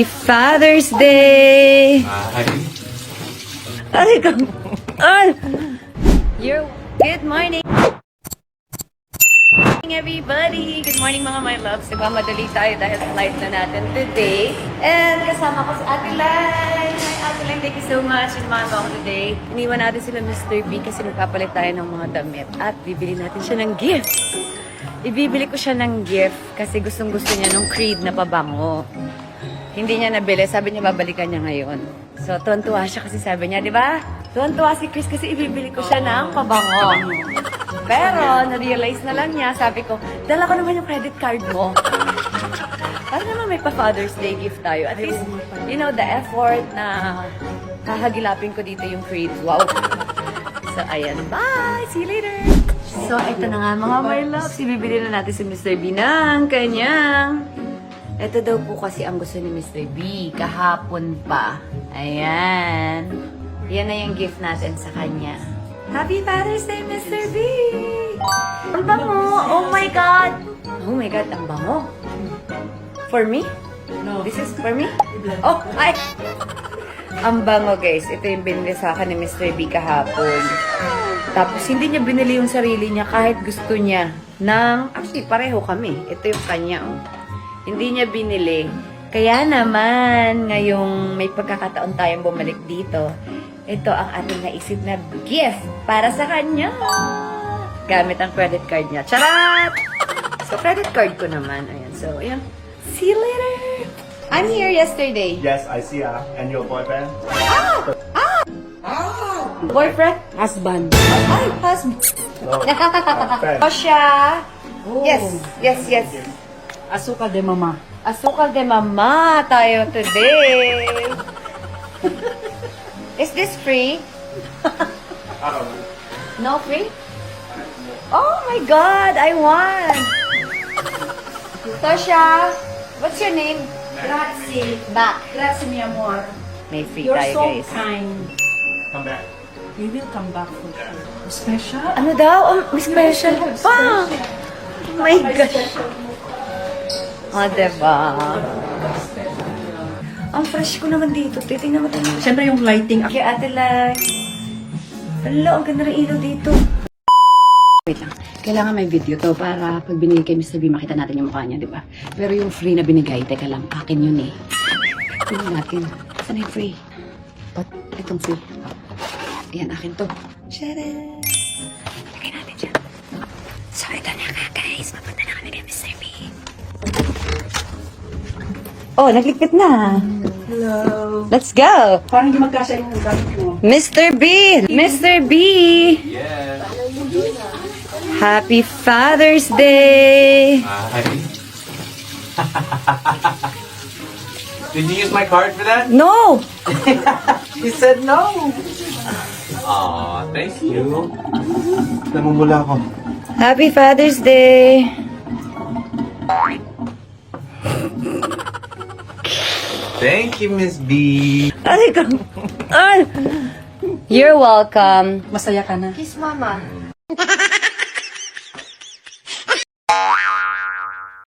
Father's Day! Ay, good morning! Everybody! Good morning mga my loves! Nagmamadali tayo dahil flight na natin today. And kasama ko si Ate Lai! Hi Ate Lai, thank you so much. Sinamahan mo ako today. Iniwan natin sila Mr. B kasi magpapalit tayo ng mga damit. At bibili natin siya ng gift. Ibibili ko siya ng gift kasi gustong-gusto niya ng Creed na pabango. Hindi niya nabili. Sabi niya babalikan niya ngayon. So, tuwan-tuwa siya kasi sabi niya, di ba? Tuwan-tuwa si Chris kasi ibibili ko siya ng pabango. Pero, na-realize na lang niya, sabi ko, dala ko naman yung credit card mo. Para naman may pa-Father's Day gift tayo. At least, you know, the effort na hahagilapin ko dito yung Creed. Wow! So, ayan. Bye! See you later! So, ito na nga mga my loves. Ibibili na natin si Mr. B ng kanyang... Ito daw po kasi ang gusto ni Mr. B. Kahapon pa. Ayan. Yan na yung gift natin sa kanya. Happy Father's Day, Mr. B! Ang bango! Oh my God! Oh my God, ang bango. For me? No. This is for me? Oh, ay! Ang bango, guys. Ito yung binili sa akin ni Mr. B kahapon. Tapos, hindi niya binili yung sarili niya kahit gusto niya ng... Actually, pareho kami. Ito yung kanya, oh. Hindi niya binili. Kaya naman, ngayong may pagkakataon tayong bumalik dito, ito ang ating naisip na gift para sa kanya. Gamit ang credit card niya. Charat! So, credit card ko naman. Ayan. So, ayan. See you later! I'm here yesterday. Yes, I see. And your boyfriend? Boyfriend? Husband. Ay, husband. No. Friend. O siya. Yes, yes, yes. Asuka de mama. Asukal de mama tayo today. Is this free? I don't know. No free? Oh my God, I want. Tosha, what's your name? Grazie. Back. Grazie, mi amor. May free You're tayo, so guys. kind. Come back. We will come back for sure. Special? Ano daw? May special pa. Oh my gosh. Oh, diba? Ang fresh ko naman dito. Titingnan mo tayo. Siyempre yung lighting. Okay, Ate Lai. Hello, ang ganda ng ilaw dito. Wait lang. Kailangan may video to para pag binigay kay Mr. B, makita natin yung mukha niya, di ba? Pero yung free na binigay, teka lang, akin yun eh. Tingnan natin. Saan yung free? Ba't itong free? Ayan, akin to. Tcharam! Lagay natin siya. So, ito na nga, guys. Papunta na kami kay Mr. B. Oh, nagligpit na. Hello. Let's go! Parang hindi magkasya yung gamit mo. Mr. B! Mr. B! Yes. Happy Father's Day! Did you use my card for that? No! He said no. Aw, thank you. Namumula ako. Happy Father's Day! Thank you, Miss B. Ay, You're welcome. Masaya ka na. Kiss Mama.